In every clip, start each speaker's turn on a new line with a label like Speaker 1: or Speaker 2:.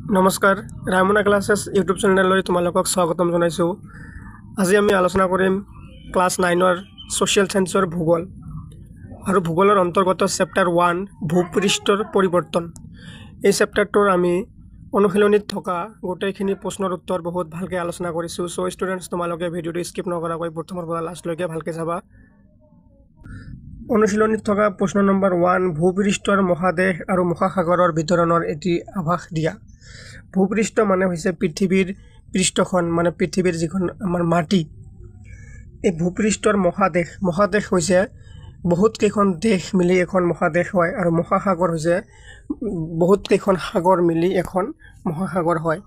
Speaker 1: নমস্কাৰ Ramana classes YouTube চেনেললৈ তোমালোকক স্বাগতম জনাইছোঁ। আজি আমি আলোচনা কৰিম ক্লাছ 9ৰ সোশ্যাল সায়েন্সৰ ভূগোল আৰু ভূগোলৰ অন্তৰ্গত চেপ্টাৰ 1 ভূপৃষ্ঠৰ পৰিৱৰ্তন। এই চেপ্টাৰটোৰ আমি অনুশীলনীত থকা গোটেইখিনি প্ৰশ্নৰ উত্তৰ বহুত ভালকৈ আলোচনা কৰিছোঁ। সো ষ্টুডেণ্টছ তোমালোকে ভিডিঅ'টো স্কিপ নকৰাকৈ প্ৰথমৰ পৰা লাষ্টলৈকে ভালকৈ চাবা। অনুশীলনীত থকা প্ৰশ্ন নম্বৰ 1 ভূপৃষ্ঠৰ মহাদেশ আৰু মহাসাগৰৰ বিতৰণৰ এটি আভাস দিয়া। ভূপৃষ্ঠ মানে হৈছে পৃথিৱীৰ পৃষ্ঠখন, মানে পৃথিৱীৰ যিখন আমাৰ মাটি। এই ভূপৃষ্ঠৰ মহাদেশ হৈছে বহুত কেইখন দেশ মিলি এখন মহাদেশ হয়, আৰু মহাসাগৰ হৈছে বহুত কেইখন সাগৰ মিলি এখন মহাসাগৰ হয়।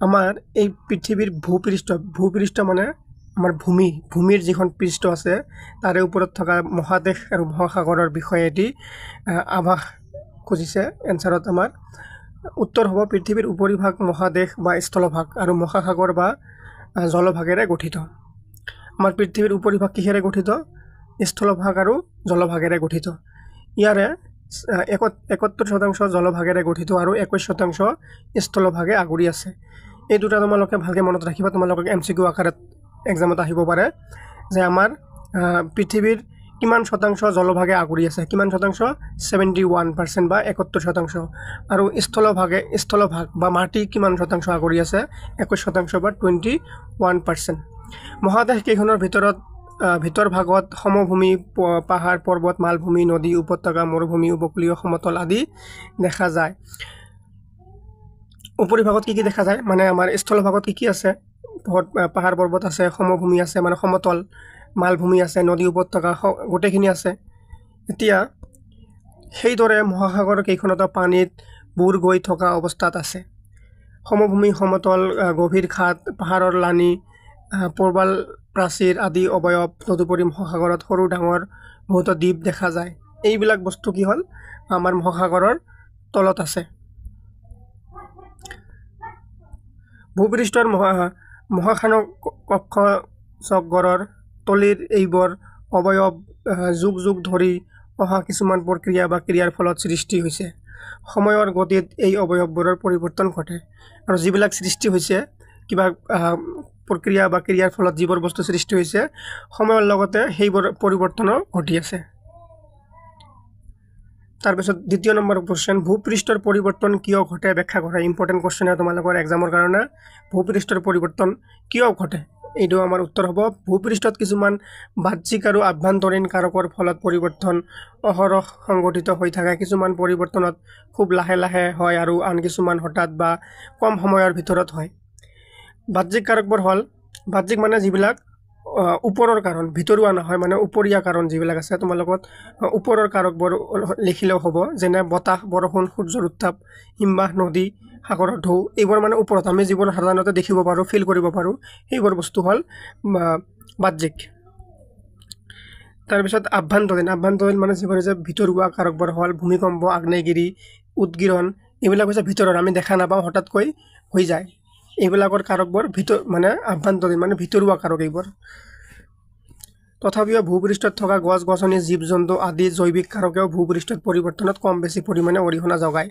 Speaker 1: আমাৰ এই পৃথিৱীৰ ভূপৃষ্ঠ মানে আমাৰ ভূমিৰ যিখন পৃষ্ঠ আছে তাৰে ওপৰত থকা মহাদেশ আৰু মহাসাগৰৰ বিষয়ে এটি আভাস খুজিছে। এনসাৰত আমাৰ উত্তৰ হ'ব পৃথিৱীৰ উপৰিভাগ মহাদেশ বা স্থলভাগ আৰু মহাসাগৰ বা জলভাগেৰে গঠিত। আমাৰ পৃথিৱীৰ উপৰিভাগ কিহেৰে গঠিত? স্থলভাগ আৰু জলভাগেৰে গঠিত। ইয়াৰে 71% জলভাগেৰে গঠিত আৰু 21% স্থলভাগে আগুৰি আছে। এই দুটা তোমালোকে ভালকৈ মনত ৰাখিবা, তোমালোকক MCQ আকাৰত এক্সামত আহিব পাৰে যে আমাৰ পৃথিৱীৰ কিমান শতাংশ জলভাগে আগুৰি আছে, কিমান শতাংশ? 71% বা 71%। আৰু স্থলভাগ বা মাটি কিমান শতাংশ আগুৰি আছে? 21% বা 21%। মহাদেশ কেইখনৰ ভিতৰ ভাগত সমভূমি, পাহাৰ পৰ্বত, মালভূমি, নদী, উপত্যকা, মৰুভূমি, উপকূলীয় সমতল আদি দেখা যায়। উপৰিভাগত কি দেখা যায়? মানে আমাৰ স্থলভাগত কি আছে? পাহাৰ পৰ্বত আছে, সমভূমি আছে মানে সমতল, মালভূমি আছে, নদী উপত্যকা গোটেইখিনি আছে। এতিয়া সেইদৰে মহাসাগৰ কেইখনত পানীত বুৰ গৈ থকা অৱস্থাত আছে। সমভূমি, সমতল, গভীৰ খাত, পাহাৰৰ লানি, প্ৰবাল প্ৰাচীৰ আদি অৱয়ব, তদুপৰি মহাসাগৰত সৰু ডাঙৰ বহুতো দ্বীপ দেখা যায়। এইবিলাক বস্তু কি হ'ল? আমাৰ মহাসাগৰৰ তলত আছে। ভূপৃষ্ঠৰ মহাখানক কক্ষচক্ৰৰ তলিৰ এইবোৰ অৱয়ব যুগ ধৰি অহা কিছুমান প্ৰক্ৰিয়া বা ক্ৰিয়াৰ ফলত সৃষ্টি হৈছে। সময়ৰ গতিত এই অৱয়ববোৰৰ পৰিৱৰ্তন ঘটে, আৰু যিবিলাক সৃষ্টি হৈছে কিবা প্ৰক্ৰিয়া বা ক্ৰিয়াৰ ফলত যিবোৰ বস্তু সৃষ্টি হৈছে সময়ৰ লগতে সেইবোৰ পৰিৱৰ্তনো ঘটি আছে। তাৰপিছত দ্বিতীয় নম্বৰ কোৱেশ্চন, ভূপৃষ্ঠৰ পৰিৱৰ্তন কিয় ঘটে ব্যাখ্যা কৰা। ইম্পৰ্টেণ্ট কোৱেশ্চন হয় তোমালোকৰ এক্সামৰ কাৰণে। ভূপৃষ্ঠৰ পৰিৱৰ্তন কিয় ঘটে? এইটো আমাৰ উত্তৰ হ'ব ভূপৃষ্ঠত কিছুমান বাহ্যিক আৰু আভ্যন্তৰীণ কাৰকৰ ফলত পৰিৱৰ্তন অহৰহ সংঘটিত হৈ থাকে। কিছুমান পৰিৱৰ্তনত খুব লাহে লাহে হয় আৰু আন কিছুমান হঠাৎ বা কম সময়ৰ ভিতৰত হয়। বাহ্যিক কাৰকবোৰ হ'ল, বাহ্যিক মানে যিবিলাক ওপৰৰ কাৰণ, ভিতৰুৱা নহয়, মানে উপৰীয়া কাৰণ যিবিলাক আছে। তোমালোকত ওপৰৰ কাৰকবোৰ লিখিলেও হ'ব, যেনে বতাহ, বৰষুণ, সূৰ্যৰ উত্তাপ, হিমবাহ, নদী, সাগৰৰ ঢৌ। এইবোৰ মানে ওপৰত আমি যিবোৰ সাধাৰণতে দেখিব পাৰোঁ, ফিল কৰিব পাৰোঁ, সেইবোৰ বস্তু হ'ল বাহ্যিক। তাৰপিছত আভ্যন্তৰীণ মানে যিবোৰ হৈছে ভিতৰুৱা কাৰকবোৰ হ'ল ভূমিকম্প, আগ্নেয়গিৰি, উদগীৰণ। এইবিলাক হৈছে ভিতৰৰ, আমি দেখা নাপাওঁ, হঠাৎকৈ হৈ যায়। এইবিলাকৰ কাৰকবোৰ মানে আভ্যন্তৰীণ মানে ভিতৰুৱা কাৰক এইবোৰ। তথাপিও ভূপৃষ্ঠত থকা গছ গছনি, জীৱ জন্তু আদি জৈৱিক কাৰকেও ভূপৃষ্ঠত পৰিৱৰ্তনত কম বেছি পৰিমাণে অৰিহণা যোগায়।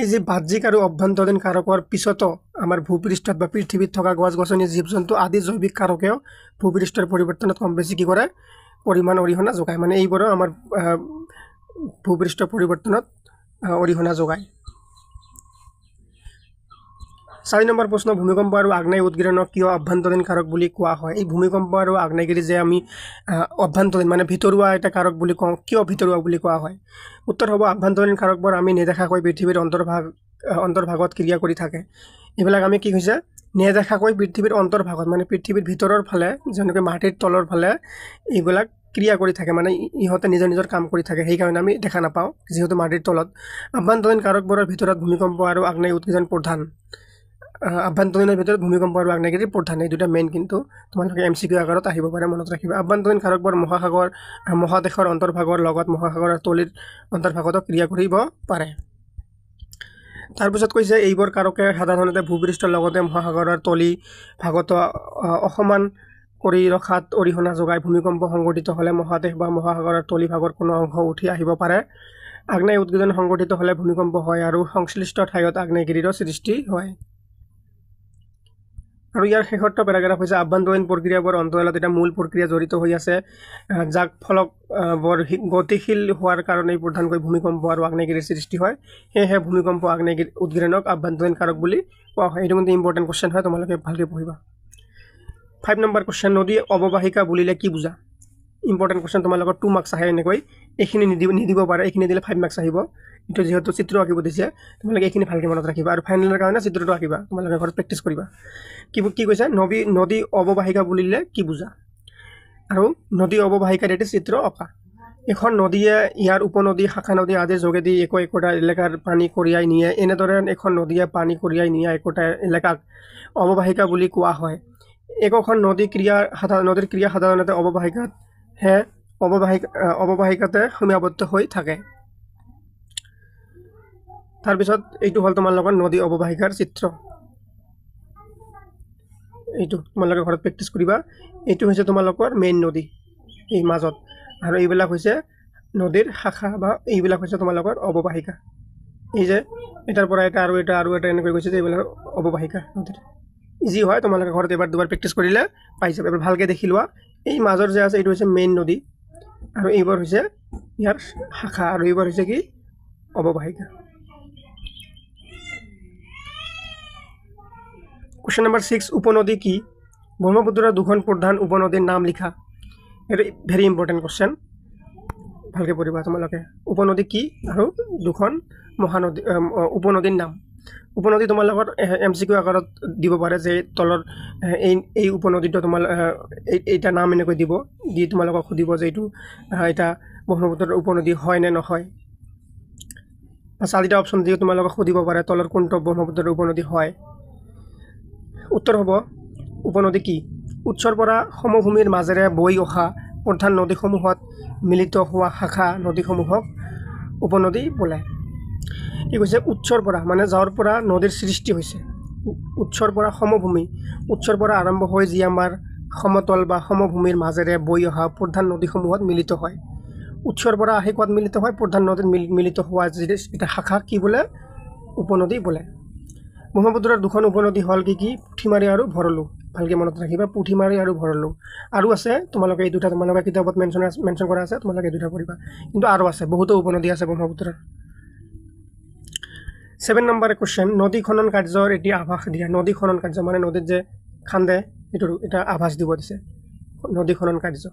Speaker 1: এই যে বাহ্যিক আৰু অভ্যন্তৰীণ কাৰকৰ পিছতো আমাৰ ভূপৃষ্ঠত বা পৃথিৱীত থকা গছ গছনি, জীৱ জন্তু আদি জৈৱিক কাৰকেও ভূপৃষ্ঠৰ পৰিৱৰ্তনত কম বেছি কি কৰে? পৰিমাণ অৰিহণা যোগায়। মানে এইবোৰো আমাৰ ভূপৃষ্ঠ পৰিৱৰ্তনত অৰিহণা যোগায়। 4 নম্বৰ প্ৰশ্ন, ভূমিকম্প আৰু আগ্নেয় উদগীৰণক কিয় আভ্যন্তৰীণ কাৰক বুলি কোৱা হয়? এই ভূমিকম্প আৰু আগ্নেয়গিৰি যে আমি অভ্যন্তৰীণ মানে ভিতৰুৱা এটা কাৰক বুলি কওঁ, কিয় ভিতৰুৱা বুলি কোৱা হয়? উত্তৰ হ'ব আভ্যন্তৰীণ কাৰকবোৰ আমি নেদেখাকৈ পৃথিৱীৰ অন্তৰ্ভাগত ক্ৰিয়া কৰি থাকে। এইবিলাক আমি কি হৈছে? নেদেখাকৈ পৃথিৱীৰ অন্তৰ্ভাগত মানে পৃথিৱীৰ ভিতৰৰ ফালে, যেনেকৈ মাটিৰ তলৰ ফালে এইবিলাক ক্ৰিয়া কৰি থাকে, মানে ইহঁতে নিজৰ কাম কৰি থাকে, সেইকাৰণে আমি দেখা নাপাওঁ যিহেতু মাটিৰ তলত। আভ্যন্তৰীণ কাৰকবোৰৰ ভিতৰত ভূমিকম্প আৰু আগ্নেয় উদগীৰণ প্ৰধান। আভ্যন্তৰীণৰ ভিতৰত ভূমিকম্প আৰু আগ্নেয়গিৰি প্ৰধান, এই দুটা মেইন, কিন্তু তোমালোকে MCQ আকাৰত আহিব পাৰে, মনত ৰাখিবা। আভ্যন্তৰীণ কাৰকবোৰ মহাদেশৰ অন্তৰ্ভাগৰ লগত মহাসাগৰৰ তলিৰ অন্তৰ্ভাগতো ক্ৰিয়া কৰিব পাৰে। তাৰপিছত কৈছে এইবোৰ কাৰকে সাধাৰণতে ভূপৃষ্ঠৰ লগতে মহাসাগৰৰ তলি ভাগতো অসমান কৰি ৰখাত অৰিহণা যোগায়। ভূমিকম্প সংঘটিত হ'লে মহাদেশ বা মহাসাগৰৰ তলি ভাগৰ কোনো অংশ উঠি আহিব পাৰে আগ্নেয় উৎগীৰণ সংঘটিত হ'লে ভূমিকম্প হয় আৰু সংশ্লিষ্ট ঠাইত আগ্নেয়গিৰিৰ সৃষ্টি হয়। আৰু ইয়াৰ শেষৰটো পেৰাগ্ৰাফ হৈছে আভ্যন্তৰীণ প্ৰক্ৰিয়াবোৰ অন্তৰালত এটা মূল প্ৰক্ৰিয়া জড়িত হৈ আছে, যাক ফলক বৰ গতিশীল হোৱাৰ কাৰণে প্ৰধানকৈ ভূমিকম্প আৰু আগ্নেয়গিৰিৰ সৃষ্টি হয়। সেয়েহে ভূমিকম্প আগ্নেয়গিৰি উৎগীৰণক আভ্যন্তৰীণ কাৰক বুলি কোৱা হয়। এইটো কিন্তু ইম্পৰ্টেণ্ট কুৱেশ্যন হয়, তোমালোকে ভালকৈ পঢ়িবা। 5 নম্বৰ কুৱেশ্যন, নদী অৱবাহিকা বুলিলে কি বুজা? ইম্পৰ্টেণ্ট কুৱেশ্যন, তোমালোকৰ 2 মাৰ্কছ আহে এনেকৈ। এইখিনি নিদিব পাৰে, এইখিনি দিলে 5 মাৰ্কছ আহিব। এইটো যিহেতু চিত্ৰ আঁকিব দিছে, তোমালোকে এইখিনি ভালকৈ মনত ৰাখিবা আৰু ফাইনেলৰ কাৰণে চিত্ৰটো আঁকিবা, তোমালোকে ঘৰত প্ৰেক্টিছ কৰিবা। কি কৈছে? নদী অৱবাহিকা বুলিলে কি বুজা? আৰু নদী অৱবাহিকাৰ এটি চিত্ৰ অঁকা। এখন নদীয়ে ইয়াৰ উপনদী, শাখা নদী আদিৰ যোগেদি একোটা এলেকাৰ পানী কঢ়িয়াই নিয়ে। এনেদৰে এখন নদীয়ে পানী কঢ়িয়াই নিয়া একোটা এলেকাক অৱবাহিকা বুলি কোৱা হয়। একোখন নদীৰ ক্ৰিয়া সাধাৰণতে অৱবাহিকাতে সীমাবদ্ধ হৈ থাকে। তাৰপিছত এইটো হ'ল তোমালোকৰ নদী অৱবাহিকাৰ চিত্ৰ। এইটো তোমালোকে ঘৰত প্ৰেক্টিছ কৰিবা। এইটো হৈছে তোমালোকৰ মেইন নদী এই মাজত, আৰু এইবিলাক হৈছে নদীৰ শাখা বা এইবিলাক হৈছে তোমালোকৰ অৱবাহিকা। এই যে এটাৰ পৰা এটা আৰু এটা এনেকৈ গৈছে যে এইবিলাক অৱবাহিকা নদীৰ। ইজি হয়, তোমালোকে ঘৰত এবাৰ দুবাৰ প্ৰেক্টিছ কৰিলে পাই যাবা। এবাৰ ভালকৈ দেখি লোৱা। এই মাজৰ যে আছে এইটো হৈছে মেইন নদী, আৰু এইবাৰ হৈছে ইয়াৰ শাখা, আৰু এইবাৰ হৈছে কি অৱবাহিকা। কুৱেশ্যন নম্বৰ 6, উপনদী কি? ব্ৰহ্মপুত্ৰৰ 2খন প্ৰধান উপনদীৰ নাম লিখা। এইটো ভেৰি ইম্পৰ্টেণ্ট কুৱেশ্যন, ভালকৈ পঢ়িবা তোমালোকে। উপনদী কি আৰু 2খন মহানদী উপনদীৰ নাম। উপনদী তোমালোকৰ MCQ আকাৰত দিব পাৰে, যে তলৰ এই উপনদীটো এইটা নাম এনেকৈ দি তোমালোকক সুধিব যে এইটো এটা ব্ৰহ্মপুত্ৰৰ উপনদী হয় নে নহয়। 4টা অপশ্যন দিয়ে তোমালোকক সুধিব পাৰে তলৰ কোনটো ব্ৰহ্মপুত্ৰৰ উপনদী হয়। উত্তৰ হ'ব উপনদী কি? উৎসৰ পৰা সমভূমিৰ মাজেৰে বৈ অহা প্ৰধান নদীসমূহত মিলিত হোৱা শাখা নদীসমূহক উপনদী বোলে। কি কৈছে? উৎসৰ পৰা, মানে যাৰ পৰা নদীৰ সৃষ্টি হৈছে। উৎসৰ পৰা সমভূমি, উৎসৰ পৰা আৰম্ভ হৈ যি আমাৰ সমতল বা সমভূমিৰ মাজেৰে বৈ অহা প্ৰধান নদীসমূহত মিলিত হয়। উৎসৰ পৰা আহি ক'ত মিলিত হয়? প্ৰধান নদীত মিলিত হোৱা এটা শাখা কি বোলে? উপনদী বোলে। ব্ৰহ্মপুত্ৰৰ 2খন উপনদী হ'ল কি? পুঠিমাৰী আৰু ভৰলু। ভালকৈ মনত ৰাখিবা, পুঠিমাৰী আৰু ভৰলু। আৰু আছে তোমালোকে এই দুটা, তোমালোকে কিতাপত মেনশ্যন কৰা আছে, তোমালোকে এই দুটা পঢ়িবা। কিন্তু আৰু আছে, বহুতো উপনদী আছে ব্ৰহ্মপুত্ৰৰ। 7 নম্বৰ কুৱেশ্যন, নদী খনন কাৰ্যৰ এটি আভাস দিয়া। নদী খনন কাৰ্য মানে নদীত যে খান্দে, এইটোৰ এটা আভাস দিব দিছে। নদী খনন কাৰ্য।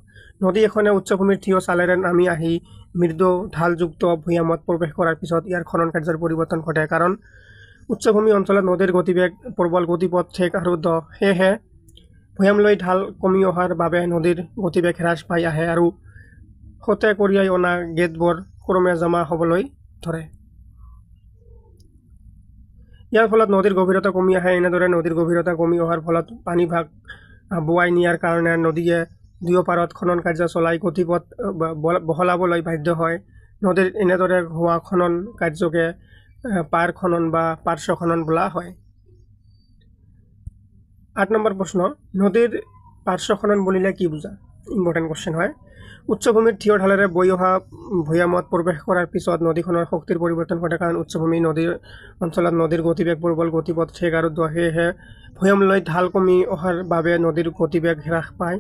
Speaker 1: নদী এখনে উচ্চভূমিৰ থিয় চালেৰে নামি আহি মৃদু ঢালযুক্ত ভৈয়ামত প্ৰৱেশ কৰাৰ পিছত ইয়াৰ খনন কাৰ্যৰ পৰিৱৰ্তন ঘটে, কাৰণ উচ্চভূমি অঞ্চলত নদীৰ গতিবেগ প্ৰবল, গতিপথ ঠেক আৰু দ। সেয়েহে ভৈয়ামলৈ ঢাল কমি অহাৰ বাবে নদীৰ গতিবেগ হ্ৰাস পাই আহে আৰু সতে কঢ়িয়াই অনা গেটবোৰ ক্ৰমে জমা হ'বলৈ ধৰে। ইয়াৰ ফলত নদীৰ গভীৰতা কমি আহে। এনেদৰে নদীৰ গভীৰতা কমি অহাৰ ফলত পানীভাগ বোৱাই নিয়াৰ কাৰণে নদীয়ে দুয়ো পাৰত খনন কাৰ্য চলাই গতিপথ বহলাবলৈ বাধ্য হয়। নদীৰ এনেদৰে হোৱা খনন কাৰ্যকে পাৰ খনন বা পাৰ্শ্ব খনন বোলা হয়। 8 নম্বৰ প্ৰশ্ন, নদীৰ পাৰ্শ্ব খনন বুলিলে কি বুজা? ইম্পৰ্টেণ্ট কুৱেশ্যন হয়। উচ্চভূমিৰ থিয় ঢালেৰে বৈ অহা ভৈয়ামত প্ৰৱেশ কৰাৰ পিছত নদীখনৰ শক্তিৰ পৰিৱৰ্তন ঘটে, কাৰণ উচ্চভূমি নদীৰ অঞ্চলত নদীৰ গতিবেগ প্ৰবল, গতিপথ ঠেক আৰু দ। সেয়েহে ভৈয়ামলৈ ঢাল কমি অহাৰ বাবে নদীৰ গতিবেগ হ্ৰাস পাই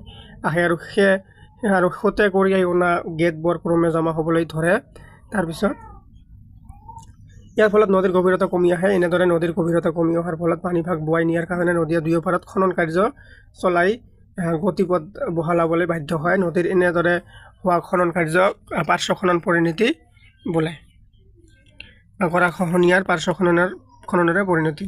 Speaker 1: আহে আৰু সতে কঢ়িয়াই অনা গেটবোৰ ক্ৰমে জমা হ'বলৈ ধৰে। তাৰপিছত ইয়াৰ ফলত নদীৰ গভীৰতা কমি আহে। এনেদৰে নদীৰ গভীৰতা কমি অহাৰ ফলত পানীভাগ বোৱাই নিয়াৰ কাৰণে নদীয়ে দুয়ো পাৰত খনন কাৰ্য চলাই গতিপথ বহলাবলৈ বাধ্য হয়। নদীৰ এনেদৰে হোৱা খনন কাৰ্য পাৰ্শ্ব খনন পৰিণতি বোলে। গৰাখহনীয়াৰ পাৰ্শ্ব খননেৰে পৰিণতি।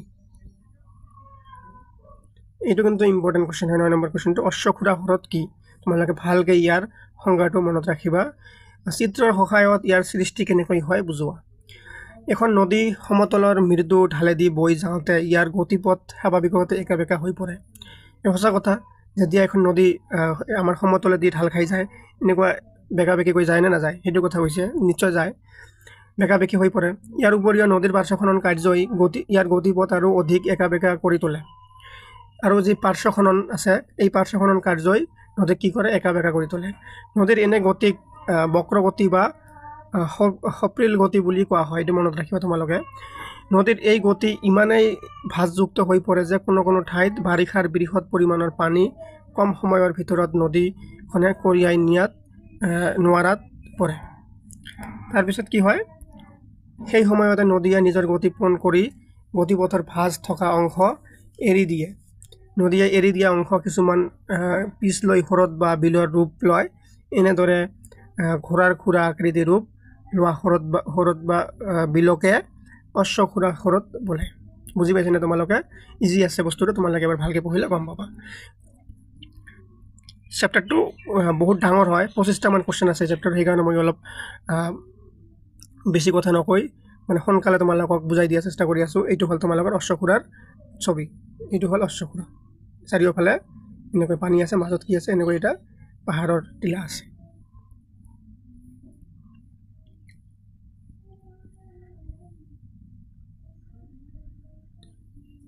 Speaker 1: এইটো কিন্তু ইম্পৰ্টেণ্ট কুৱেশ্যন হয়। 9 নম্বৰ কুৱেশ্যনটো, অশ্বক্ষুৰা হ্ৰদ কি? তোমালোকে ভালকৈ ইয়াৰ সংজ্ঞাটো মনত ৰাখিবা। চিত্ৰৰ সহায়ত ইয়াৰ সৃষ্টি কেনেকৈ হয় বুজোৱা। এখন নদী সমতলৰ মৃদু ঢালেদি বৈ যাওঁতে ইয়াৰ গতিপথ স্বাভাৱিকতে একাবেকা হৈ পৰে। এই সঁচা কথা, যেতিয়া এখন নদী আমাৰ সমতলেদি ঢাল খাই যায়, এনেকুৱা বেকাবেকিকৈ যায় নে নাযায়? সেইটো কথা হৈছে, নিশ্চয় যায়, বেকাবেকি হৈ পৰে। ইয়াৰ উপৰিও নদীৰ পাৰ্শ্ব খনন কাৰ্যই ইয়াৰ গতিপথ আৰু অধিক একাবেকা কৰি তোলে। আৰু যি পাৰ্শ্ব খনন আছে, এই পাৰ্শ্ব খনন কাৰ্যই নদীক কি কৰে? একাবেকা কৰি তোলে। নদীৰ এনে গতিক বক্ৰগতি বা সপ্ৰিল গতি বুলি কোৱা হয়। এইটো মনত ৰাখিবা তোমালোকে। নদীৰ এই গতি ইমানেই ভাঁজযুক্ত হৈ পৰে যে কোনো কোনো ঠাইত বাৰিষাৰ বৃহৎ পৰিমাণৰ পানী কম সময়ৰ ভিতৰত নদীখনে কঢ়িয়াই নিয়াত নোৱাৰাত পৰে। তাৰপিছত কি হয়, সেই সময়তে নদীয়ে নিজৰ গতি পূৰণ কৰি গতিপথৰ ভাঁজ থকা অংশ এৰি দিয়ে। নদীয়ে এৰি দিয়া অংশ কিছুমান পিছ লৈ হ্ৰদ বা বিলৰ ৰূপ লয়। এনেদৰে ঘোঁৰাৰ খুৰা আকৃতিৰ ৰূপ লোৱা হ্ৰদ বা বিলকে অশ্বক্ষুৰা হ্ৰদ বোলে। বুজি পাইছেনে তোমালোকে? ইজি আছে বস্তুটো, তোমালোকে এবাৰ ভালকৈ পঢ়িলে গম পাবা। চেপ্টাৰটো বহুত ডাঙৰ হয়, 25টামান কুৱেশ্যন আছে চেপ্টাৰ, সেইকাৰণে মই অলপ বেছি কথা নকৈ মানে সোনকালে তোমালোকক বুজাই দিয়া চেষ্টা কৰি আছোঁ। এইটো হ'ল তোমালোকৰ অশ্বক্ষুৰাৰ ছবি। এইটো হ'ল অশ্বক্ষুৰা। চাৰিওফালে এনেকৈ পানী আছে, মাজত কি আছে, এনেকৈ এটা পাহাৰৰ টিলা আছে।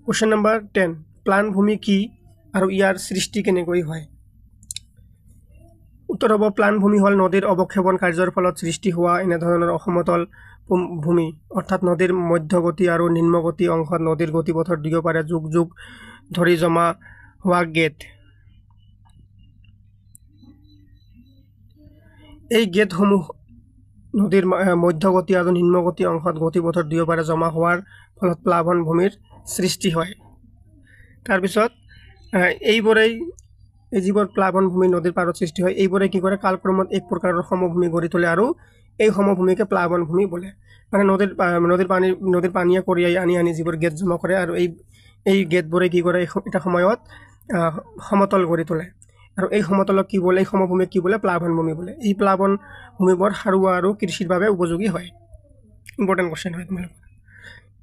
Speaker 1: কুৱেশ্যন নম্বৰ 10, প্লানভূমি কি আৰু ইয়াৰ সৃষ্টি কেনেকৈ হয়? উত্তৰ হ'ব, প্লানভূমি হ'ল নদীৰ অৱক্ষেপণ কাৰ্যৰ ফলত সৃষ্টি হোৱা এনেধৰণৰ অসমতল ভূমি, অৰ্থাৎ নদীৰ মধ্যগতি আৰু নিম্নগতি অংশত নদীৰ গতিপথৰ দুয়োপাৰে যুগ যুগ ধৰি জমা হোৱা গেট। এই গেটসমূহ নদীৰ মধ্যগতি আৰু নিম্নগতি অংশত গতিপথৰ দুয়োপাৰে জমা হোৱাৰ ফলত প্লাৱন ভূমিৰ সৃষ্টি হয়। তাৰপিছত এই যিবোৰ প্লাৱন ভূমি নদীৰ পাৰত সৃষ্টি হয়, এইবোৰে কি কৰে, কালক্ৰমত এক প্ৰকাৰৰ সমভূমি গঢ়ি তোলে আৰু এই সমভূমিকে প্লাৱন ভূমি বোলে। মানে নদীৰ পানীয়ে কঢ়িয়াই আনি যিবোৰ গেট জমা কৰে আৰু এই গেটবোৰে কি কৰে, এটা সময়ত সমতল গঢ়ি তোলে। আৰু এই সমতলক কি বোলে, এই সমভূমিক কি বোলে, প্লাৱন ভূমি বোলে। এই প্লাৱন ভূমিবোৰ সাৰুৱা আৰু কৃষিৰ বাবে উপযোগী হয়। ইম্পৰ্টেণ্ট কুৱেশ্যন হয় তোমালোকৰ।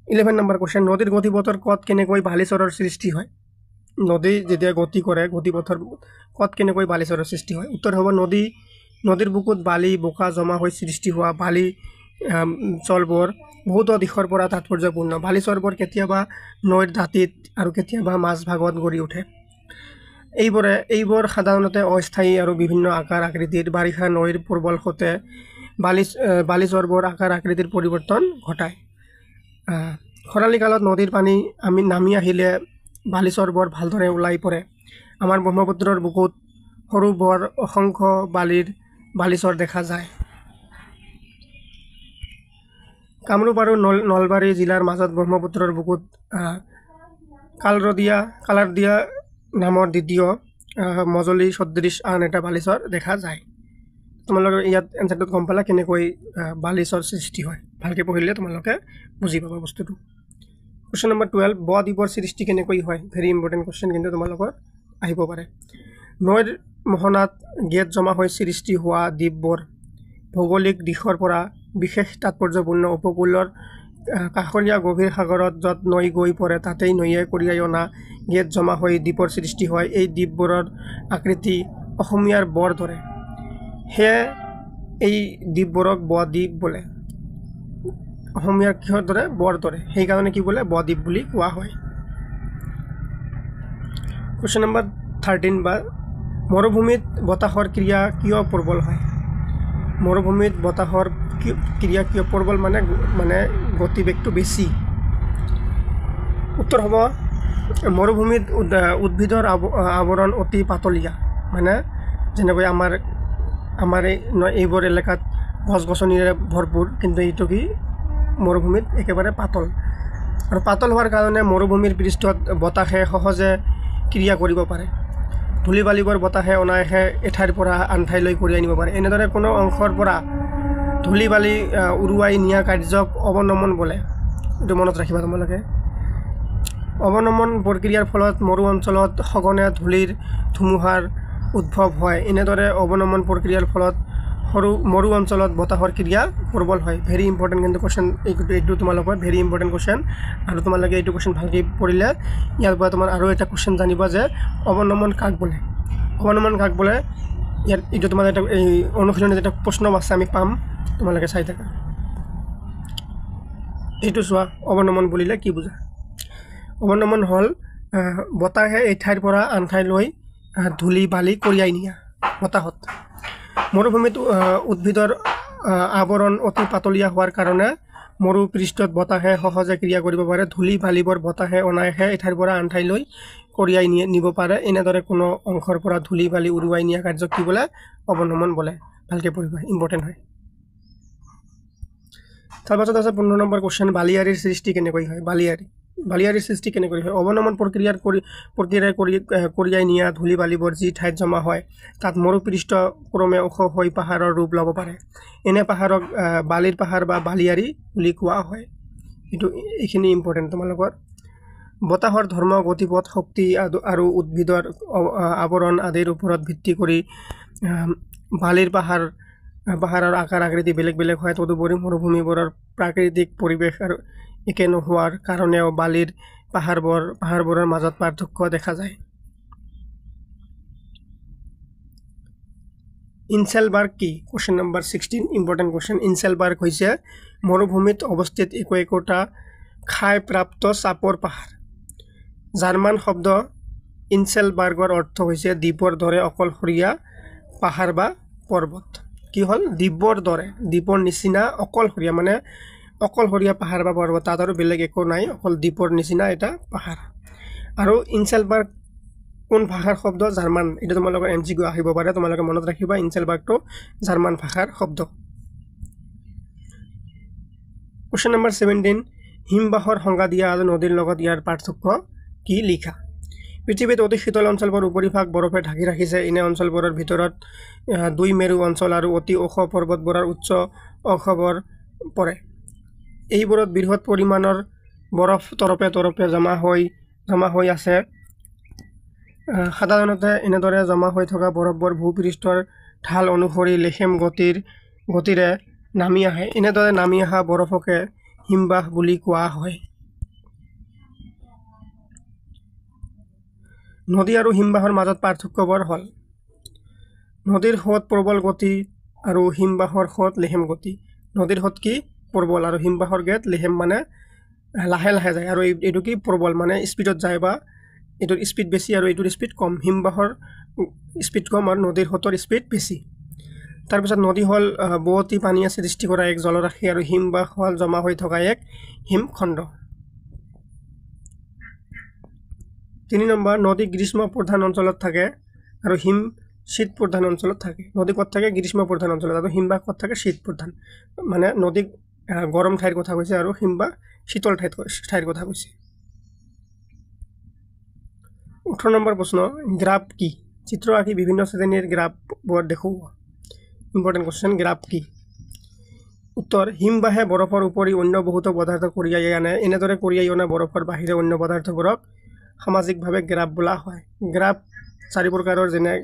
Speaker 1: 11 নম্বৰ কুৱেশ্যন, নদীৰ গতিপথৰ ক'ত কেনেকৈ বালিচৰৰ সৃষ্টি হয়? নদী যেতিয়া গতি কৰে, গতিপথৰ ক'ত কেনেকৈ বালিচৰৰ সৃষ্টি হয়? উত্তৰ হ'ব, নদীৰ বুকুত বালি বোকা জমা হৈ সৃষ্টি হোৱা বালি চৰবোৰ বহুতো দিশৰ পৰা তাৎপৰ্যপূৰ্ণ। বালিচৰবোৰ কেতিয়াবা নৈৰ দাঁতিত আৰু কেতিয়াবা মাজভাগত গঢ়ি উঠে। এইবোৰ সাধাৰণতে অস্থায়ী আৰু বিভিন্ন আকাৰ আকৃতিৰ। বাৰিষা নৈৰ প্ৰবল সোঁতে বালিচৰবোৰ আকাৰ আকৃতিৰ পৰিৱৰ্তন ঘটায়। খৰালি কালত নদীৰ পানী নামি আহিলে বালিচৰবোৰ ভালদৰে ওলাই পৰে। আমাৰ ব্ৰহ্মপুত্ৰৰ বুকুত সৰু বৰ অসংখ্য বালিচৰ দেখা যায়। কামৰূপ আৰু নলবাৰী জিলাৰ মাজত ব্ৰহ্মপুত্ৰৰ বুকুত কালাৰদিয়া নামৰ দ্বিতীয় মজলী সদৃশ আন এটা বালিচৰ দেখা যায়। তোমালোকে ইয়াত এনচাৰটোত গম পালা কেনেকৈ বালিচৰ সৃষ্টি হয়। ভালকৈ পঢ়িলে তোমালোকে বুজি পাবা বস্তুটো। কুৱেশ্যন নম্বৰ 12, ব-দ্বীপৰ সৃষ্টি কেনেকৈ হয়? ভেৰি ইম্পৰ্টেণ্ট কুৱেশ্যন, কিন্তু তোমালোকৰ আহিব পাৰে। নৈৰ মোহনাত গেট জমা হৈ সৃষ্টি হোৱা দ্বীপবোৰ ভৌগোলিক দিশৰ পৰা বিশেষ তাৎপৰ্যপূৰ্ণ। উপকূলৰ কাষৰীয়া গভীৰ সাগৰত য'ত নৈ গৈ পৰে, তাতেই নৈয়ে কঢ়িয়াই অনা গেট জমা হৈ দ্বীপৰ সৃষ্টি হয়। এই দ্বীপবোৰৰ আকৃতি অসমীয়াৰ বৰ দৰে, সেয়ে এই দ্বীপবোৰক ব-দ্বীপ বোলে। অসমীয়াৰ কিহৰ দৰে? বৰ দৰে, সেইকাৰণে কি বোলে, ব-দ্বীপ বুলি কোৱা হয়। কুৱেশ্যন নম্বৰ 13, মৰুভূমিত বতাহৰ ক্ৰিয়া কিয় প্ৰবল হয়? মৰুভূমিত বতাহৰ ক্ৰিয়া কিয় প্ৰবল মানে গতিবেগটো বেছি। উত্তৰ হ'ব, মৰুভূমিত উদ্ভিদৰ আৱৰণ অতি পাতলীয়া। মানে যেনেকৈ আমাৰ এইবোৰ এলেকাত গছ গছনিৰে ভৰপূৰ, কিন্তু এইটো কি, মৰুভূমিত একেবাৰে পাতল। আৰু পাতল হোৱাৰ কাৰণে মৰুভূমিৰ পৃষ্ঠত বতাহে সহজে ক্ৰিয়া কৰিব পাৰে। ধূলি বালিবোৰ বতাহে অনায়াসে এঠাইৰ পৰা আন ঠাইলৈ কঢ়িয়াই নিব পাৰে। এনেদৰে কোনো অংশৰ পৰা ধূলি বালি উৰুৱাই নিয়া কাৰ্যক অৱনমন বোলে। এইটো মনত ৰাখিবা তোমালোকে। অৱনমন প্ৰক্ৰিয়াৰ ফলত মৰু অঞ্চলত সঘনে ধূলিৰ ধুমুহাৰ উদ্ভৱ হয়। এনেদৰে অৱনমন প্ৰক্ৰিয়াৰ ফলত মৰু অঞ্চলত বতাহৰ ক্ৰিয়া প্ৰবল হয়। ভেৰি ইম্পৰ্টেণ্ট কিন্তু কুৱেশ্যন, এইটো তোমালোকৰ ভেৰি ইম্পৰ্টেণ্ট কুৱেশ্যন। আৰু তোমালোকে এইটো কুৱেশ্যন ভালকৈ পঢ়িলে ইয়াৰ পৰা তোমাৰ আৰু এটা কুৱেশ্যন জানিবা যে অৱনমন কাক বোলে। অৱনমন কাক বোলে, এইটো তোমাৰ এটা এই অনুশীলনীত এটা প্ৰশ্ন আছে, আমি পাম, তোমালোকে চাই থাকা। এইটো চোৱা, অৱনমন বুলিলে কি বুজা? অৱনমন হ'ল বতাহে এই ঠাইৰ পৰা আন ঠাইলৈ ধূলি বালি কঢ়িয়াই নিয়া বতাহত। মৰুভূমিত উদ্ভিদৰ আৱৰণ অতি পাতলীয়া হোৱাৰ কাৰণে মৰু পৃষ্ঠত বতাহে সহজে ক্ৰিয়া কৰিব পাৰে। ধূলি বালিবোৰ বতাহে অনায়াসে এঠাইৰ পৰা আন ঠাইলৈ কঢ়িয়াই নিব পাৰে। এনেদৰে কোনো অংশৰ পৰা ধূলি বালি উৰুৱাই নিয়া কাৰ্যক কি বোলে? অৱনমন বোলে। ভালকৈ পঢ়িবা, ইম্পৰ্টেণ্ট হয়। তাৰপাছত আছে 15 নম্বৰ কুৱেশ্যন, বালিয়াৰীৰ সৃষ্টি কেনেকৈ হয়? বালিয়াৰীৰ সৃষ্টি কেনেকৈ হয়? অৱনমন প্ৰক্ৰিয়াৰে কঢ়িয়াই নিয়া ধূলি বালিবোৰ যি ঠাইত জমা হয় তাত মৰুপৃষ্ঠ ক্ৰমে ওখ হৈ পাহাৰৰ ৰূপ ল'ব পাৰে। এনে পাহাৰক বালিৰ পাহাৰ বা বালিয়াৰী বুলি কোৱা হয়। এইখিনি ইম্পৰ্টেণ্ট তোমালোকৰ। বতাহৰ ধৰ্ম, গতিপথ, শক্তি আৰু উদ্ভিদৰ আৱৰণ আদিৰ ওপৰত ভিত্তি কৰি বালিৰ পাহাৰৰ আকাৰ আকৃতি বেলেগ বেলেগ হয়। তদুপৰি মৰুভূমিবোৰৰ প্ৰাকৃতিক পৰিৱেশ আৰু একে নোহোৱাৰ কাৰণেও বালিৰ পাহাৰবোৰৰ মাজত পাৰ্থক্য দেখা যায়। ইনচেলবাৰ্গ কি? Question number 16, important question. Inselberg হৈছে মৰুভূমিত অৱস্থিত একোটা ক্ষয়প্ৰাপ্ত চাপৰ পাহাৰ। জাৰ্মান শব্দ ইনচেলবাৰ্গৰ অৰ্থ হৈছে দ্বীপৰ দৰে অকলশৰীয়া পাহাৰ বা পৰ্বত। কি হ'ল? দ্বীপৰ দৰে, দ্বীপৰ নিচিনা অকলশৰীয়া, মানে অকলশৰীয়া পাহাৰ বা পৰ্বত, তাত আৰু বেলেগ একো নাই, অকল দ্বীপৰ নিচিনা এটা পাহাৰ। আৰু ইনচেলবাৰ্গ কোন ভাষাৰ শব্দ? জাৰ্মান। এইটো তোমালোকৰ MCQ আহিব পাৰে, তোমালোকে মনত ৰাখিবা। ইনচেলবাৰ্গটো জাৰ্মান ভাষাৰ শব্দ। কুৱেশ্যন নম্বৰ 17, হিমবাহৰ সংজ্ঞা দিয়া আৰু নদীৰ লগত ইয়াৰ পাৰ্থক্য কি লিখা? পৃথিৱীত অতি শীতল অঞ্চলবোৰ উপৰিভাগ বৰফে ঢাকি ৰাখিছে। এনে অঞ্চলবোৰৰ ভিতৰত 2 মেৰু অঞ্চল আৰু অতি ওখ পৰ্বতবোৰৰ উচ্চ অংশবোৰ পৰে। এইবোৰত বৃহৎ পৰিমাণৰ বৰফ তৰপে তৰপে জমা হৈ আছে। সাধাৰণতে এনেদৰে জমা হৈ থকা বৰফবোৰ ভূপৃষ্ঠৰ ঢাল অনুসৰি লেহেম গতিৰে নামি আহে। এনেদৰে নামি অহা বৰফকে হিমবাহ বুলি কোৱা হয়। নদী আৰু হিমবাহৰ মাজত পাৰ্থক্যবোৰ হ'ল: নদীৰ সোঁত প্ৰবল গতি আৰু হিমবাহৰ সোঁত লেহেম গতি। নদীৰ সোঁত কি? প্ৰবল, আৰু হিমবাহৰ গেট লেহেম, মানে লাহে লাহে যায়। আৰু এইটো কি? প্ৰবল, মানে স্পীডত যায়, বা এইটোৰ স্পীড বেছি আৰু এইটোৰ স্পীড কম। হিমবাহৰ স্পীড কম আৰু নদীৰ সোঁতৰ স্পীড বেছি। তাৰপিছত নদী হ'ল বোৱতী পানীয়ে সৃষ্টি কৰা এক জলৰাশি আৰু হিমবাহ হ'ল জমা হৈ থকা এক হিমখণ্ড। 3 নম্বৰ, নদী গ্ৰীষ্ম প্ৰধান অঞ্চলত থাকে আৰু হিম শীত প্ৰধান অঞ্চলত থাকে। নদী ক'ত থাকে? গ্ৰীষ্ম প্ৰধান অঞ্চলত। আৰু হিমবাহ ক'ত থাকে? শীত প্ৰধান। মানে নদী গৰম ঠাইৰ কথা কৈছে আৰু হিমবাহ শীতল ঠাইৰ কথা কৈছে। 18 নম্বৰ প্ৰশ্ন, গ্ৰাফ কি? চিত্ৰ আঁকি বিভিন্ন শ্ৰেণীৰ গ্ৰাফবোৰ দেখুওৱা। ইম্পৰ্টেণ্ট কুৱেশ্যন, গ্ৰাফ কি? উত্তৰ: হিমবাহে বৰফৰ উপৰি অন্য বহুতো পদাৰ্থ কঢ়িয়াই আনে। এনেদৰে কঢ়িয়াই অনা বৰফৰ বাহিৰে অন্য পদাৰ্থবোৰক সামাজিকভাৱে গ্ৰাফ বোলা হয়। গ্ৰাফ 4 প্ৰকাৰৰ, যেনে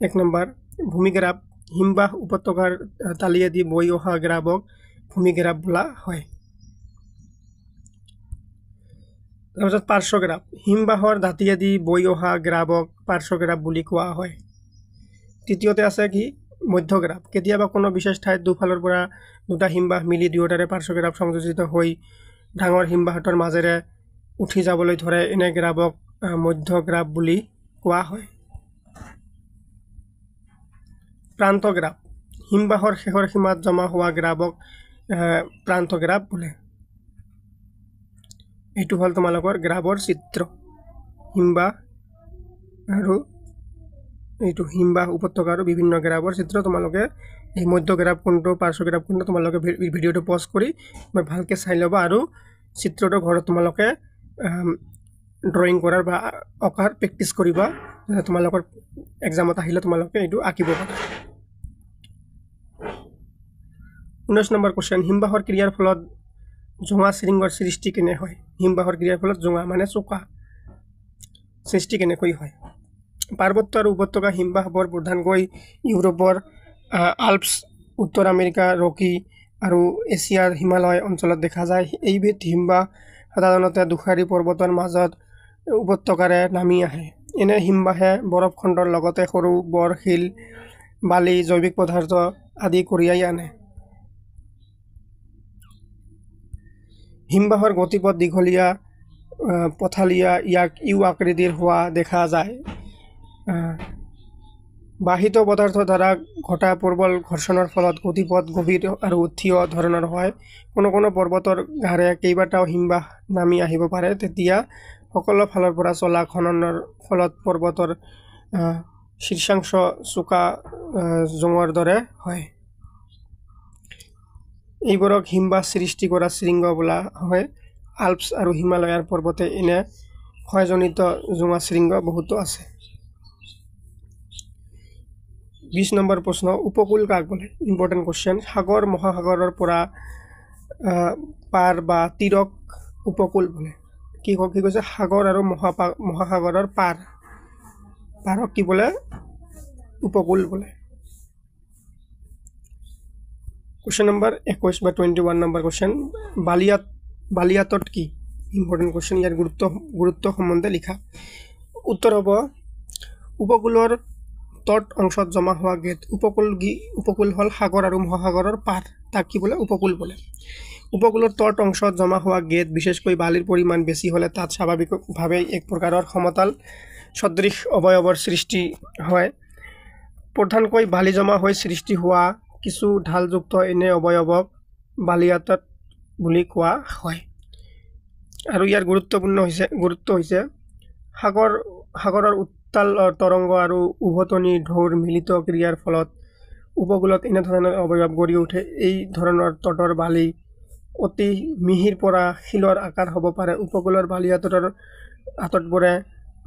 Speaker 1: 1 নম্বৰ ভূমিগ্ৰাফ। হিমবাহ উপত্যকাৰ তালিয়েদি বৈ অহা গ্ৰাফক ভূমিগ্ৰাফ বোলা হয়। তাৰপিছত পাৰ্শ্বগ্ৰাফ। হিমবাহৰ দাঁতিয়েদি বৈ অহা গ্ৰাফক পাৰ্শ্বগ্ৰাফ বুলি কোৱা হয়। তৃতীয়তে আছে কি? মধ্যগ্ৰাফ। কেতিয়াবা কোনো বিশেষ ঠাইত দুফালৰ পৰা দুটা হিমবাহ মিলি দুয়োটাৰে পাৰ্শ্বগ্ৰাফ সংযোজিত হৈ ডাঙৰ হিমবাহটোৰ মাজেৰে উঠি যাবলৈ ধৰে। এনে গ্ৰাফক মধ্যগ্ৰাফ বুলি কোৱা হয়। প্ৰান্তগ্ৰাফ। হিমবাহৰ শেষৰ সীমাত জমা হোৱা গ্ৰাফক প্ৰান্তগ্ৰাফ বোলে। এইটো হ'ল তোমালোকৰ গ্ৰাফৰ চিত্ৰ। হিমবাহ আৰু এইটো হিমবাহ উপত্যকা আৰু বিভিন্ন গ্ৰাফৰ চিত্ৰ। তোমালোকে এই মধ্যগ্ৰাফ কোনটো, পাৰ্শ্বগ্ৰাফ কোনটো, তোমালোকে ভিডিঅ'টো পজ কৰি ভালকৈ চাই ল'বা আৰু চিত্ৰটো ঘৰত তোমালোকে ড্ৰয়িং কৰাৰ বা অঁকাৰ প্ৰেক্টিছ কৰিবা, তোমালোকৰ এক্সামত আহিলে তোমালোকে এইটো আঁকিব পাৰা। 19 নম্বৰ কুৱেশ্যন, হিমবাহৰ ক্ৰিয়াৰ ফলত জোঙা শৃংগৰ সৃষ্টি কেনে হয়? হিমবাহৰ ক্ৰিয়াৰ ফলত জোঙা মানে চোকা সৃষ্টি কেনেকৈ হয়? পাৰ্বত্য আৰু উপত্যকা হিমবাহবোৰ প্ৰধানকৈ ইউৰোপৰ আল্পছ, উত্তৰ আমেৰিকা ৰকি আৰু এছিয়াৰ হিমালয় অঞ্চলত দেখা যায়। এইবিধ হিমবাহ সাধাৰণতে দুশাৰী পৰ্বতৰ মাজত উপত্যকাৰে নামি আহে। এনে হিমবাহে বৰফখণ্ডৰ লগতে সৰু বৰ শিল, বালি, জৈৱিক পদাৰ্থ আদি কঢ়িয়াই আনে। হিমবাহৰ গতিপথ দীঘলীয়া, পথালীয়া, ইয়াক ইউ আকৃতিৰ হোৱা দেখা যায়। বাহিত পদাৰ্থ দ্বাৰা ঘটা প্ৰবল ঘৰ্ষণৰ ফলত গতিপথ গভীৰ আৰু থিয় ধৰণৰ হয়। কোনো পৰ্বতৰ ঘাৰে কেইবাটাও হিমবাহ নামি আহিব পাৰে। তেতিয়া সকলো ফালৰ পৰা চলা খননৰ ফলত পৰ্বতৰ শীৰ্ষাংশ চোকা জোঙৰ দৰে হয়। এইবোৰক হিমবাহ সৃষ্টি কৰা শৃংগ বোলা হয়। আল্পছ আৰু হিমালয়াৰ পৰ্বতে এনে ক্ষয়জনিত জোঙা শৃংগ বহুতো আছে। 20 নম্বৰ প্ৰশ্ন, উপকূল কাক বোলে? Important question. সাগৰ মহাসাগৰৰ পৰা পাৰ বা তীৰক উপকূল বোলে। কি কৈছে? সাগৰ আৰু মহাসাগৰৰ পাৰক কি বোলে? উপকূল বোলে। কুৱেশ্যন নম্বৰ 21 বা 21 নম্বৰ কুৱেশ্যন, বালিয়াতট কি? Important question. ইয়াৰ গুৰুত্ব সম্বন্ধে লিখা। উত্তৰ হ'ব উপকূলৰ তট অংশত জমা হোৱা গেদ। উপকূল হ'ল সাগৰ আৰু মহাসাগৰৰ পাৰ, তাক কি বোলে? উপকূল বোলে। উপকূলৰ তট অংশত জমা হোৱা গেদ, বিশেষকৈ বালিৰ পৰিমাণ বেছি হ'লে তাত স্বাভাৱিকভাৱে এক প্ৰকাৰৰ সমতল সদৃশ অৱয়ৱৰ সৃষ্টি হয়। প্ৰধানকৈ বালি জমা হৈ সৃষ্টি হোৱা কিছু ঢালযুক্ত এনে অৱয়ৱক বালিয়াতট বুলি কোৱা হয়। আৰু ইয়াৰ গুৰুত্ব হৈছে সাগৰৰ উত্তাল তৰংগ আৰু উভতনি ঢৌৰ মিলিত ক্ৰিয়াৰ ফলত উপকূলত এনেধৰণৰ অৱয়ব গঢ়ি উঠে। এই ধৰণৰ তটৰ বালি অতি মিহিৰ পৰা শিলৰ আকাৰ হ'ব পাৰে। উপকূলৰ বালিয়াতটবোৰে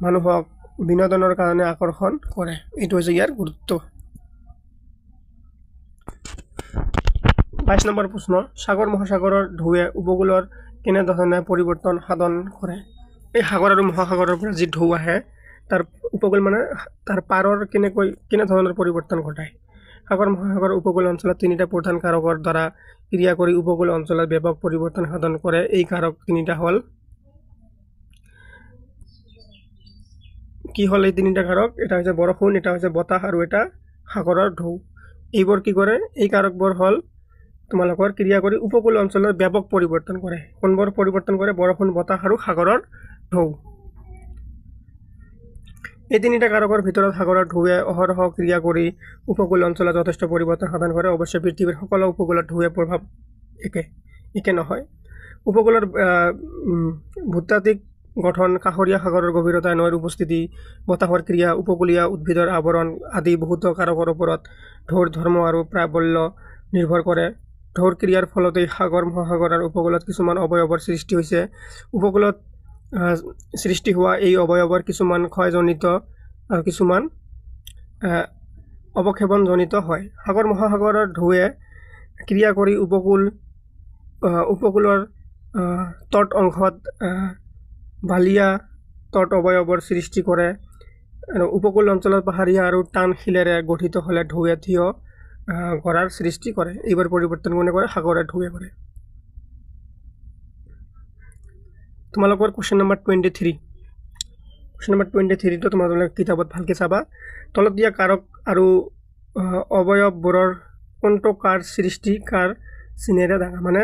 Speaker 1: মানুহক বিনোদনৰ কাৰণে আকৰ্ষণ কৰে। এইটো হৈছে ইয়াৰ গুৰুত্ব। 22 নম্বৰ প্ৰশ্ন, সাগৰ মহাসাগৰৰ ঢৌৱে উপকূলৰ কেনেধৰণে পৰিৱৰ্তন সাধন কৰে? এই সাগৰ আৰু মহাসাগৰৰ পৰা যি ঢৌ আহে তাৰ উপকূল মানে তাৰ পাৰৰ কেনেধৰণৰ পৰিৱৰ্তন ঘটায়? সাগৰ মহাসাগৰ উপকূল অঞ্চলত তিনিটা প্ৰধান কাৰকৰ দ্বাৰা ক্ৰিয়া কৰি উপকূল অঞ্চলত ব্যাপক পৰিৱৰ্তন সাধন কৰে। এই কাৰক তিনিটা হ'ল কি হ'ল? এই তিনিটা কাৰক, এটা হৈছে বৰষুণ, এটা হৈছে বতাহ আৰু এটা সাগৰৰ ঢৌ। এইবোৰ কি কৰে? এই কাৰকবোৰ হ'ল তোমালোকৰ ক্ৰিয়া কৰি উপকূল অঞ্চলৰ ব্যাপক পৰিৱৰ্তন কৰে। কোনবোৰ পৰিৱৰ্তন কৰে? বৰষুণ, বতাহ আৰু সাগৰৰ ঢৌ। এই তিনিটা কাৰকৰ ভিতৰত সাগৰৰ ঢৌৱে অহৰহ ক্ৰিয়া কৰি উপকূল অঞ্চলত যথেষ্ট পৰিৱৰ্তন সাধন কৰে। অৱশ্যে পৃথিৱীৰ সকলো উপকূলত ঢৌৱে প্ৰভাৱ একে নহয়। উপকূলৰ ভূতাত্ত্বিক গঠন, কাষৰীয়া সাগৰৰ গভীৰতা, নৈৰ উপস্থিতি, বতাহৰ ক্ৰিয়া, উপকূলীয় উদ্ভিদৰ আৱৰণ আদি বহুতো কাৰকৰ ওপৰত ঢৌৰ ধৰ্ম আৰু প্ৰাবল্য নিৰ্ভৰ কৰে। ঢৌৰ ক্ৰিয়াৰ ফলতেই সাগৰ মহাসাগৰৰ উপকূলত কিছুমান অৱয়ৱৰ সৃষ্টি হৈছে। উপকূলত সৃষ্টি হোৱা এই অৱয়ৱৰ কিছুমান ক্ষয়জনিত আৰু কিছুমান অৱক্ষেপণজনিত হয়। সাগৰ মহাসাগৰৰ ঢৌৱে ক্ৰিয়া কৰি উপকূলৰ তট অংশত বালিয়া তট অৱয়ৱৰ সৃষ্টি কৰে। আৰু উপকূল অঞ্চলত পাহাৰীয়া আৰু টান শিলেৰে গঠিত হ'লে ঢৌৱে থিয় গৰাৰ সৃষ্টি কৰে। এইবোৰ পৰিৱৰ্তন কোনে কৰে? সাগৰে ঢৌৱে কৰে। তোমালোকৰ কুৱেশ্যন নম্বৰ 23। কুৱেশ্যন নম্বৰ 23টো তোমালোকে কিতাপত ভালকৈ চাবা। তলত দিয়া কাৰক আৰু অৱয়ৱবোৰৰ কোনটো কাৰ সৃষ্টি কাৰ চিনেৰে দাঙা? মানে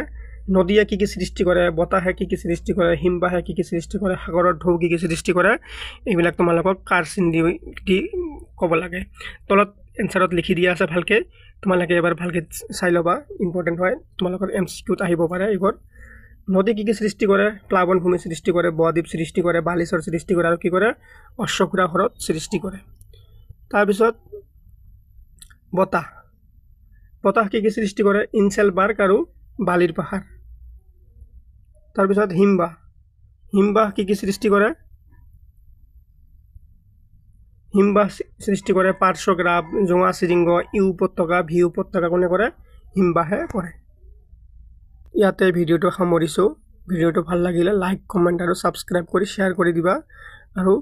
Speaker 1: নদীয়ে কি সৃষ্টি কৰে, বতাহে কি সৃষ্টি কৰে, হিমবাহে কি সৃষ্টি কৰে, সাগৰৰ ঢৌ কি সৃষ্টি কৰে, এইবিলাক তোমালোকক কাৰ চিন দি ক'ব লাগে। তলত এনচাৰত লিখি দিয়া আছে ভালকৈ, তোমালোকে এবাৰ ভালকৈ চাই ল'বা, ইম্পৰ্টেণ্ট হয়। তোমালোকৰ MCQত আহিব পাৰে এইবোৰ। নদী কি সৃষ্টি কৰে? প্লাৱন ভূমি সৃষ্টি কৰে, বদ্বীপ সৃষ্টি কৰে, বালিচৰ সৃষ্টি কৰে আৰু কি কৰে? অশ্বক্ষুৰা হ্ৰদ সৃষ্টি কৰে। তাৰপিছত বতাহ কি সৃষ্টি কৰে? ইনচেলবাৰ্গ আৰু বালিৰ পাহাৰ। তাৰপিছত হিমবাহ কি সৃষ্টি কৰে? হিমবাহ সৃষ্টি কৰে পাৰ্শ্বগ্ৰাব, জোঙা শৃংগ, ইউ উপত্যকা, ভি উপত্যকা কোনে কৰে? হিমবাহে কৰে। ইয়াতে ভিডিঅ'টো সামৰিছোঁ। ভিডিঅ'টো ভাল লাগিলে লাইক, কমেণ্ট আৰু ছাবস্ক্ৰাইব কৰি শ্বেয়াৰ কৰি দিবা। আৰু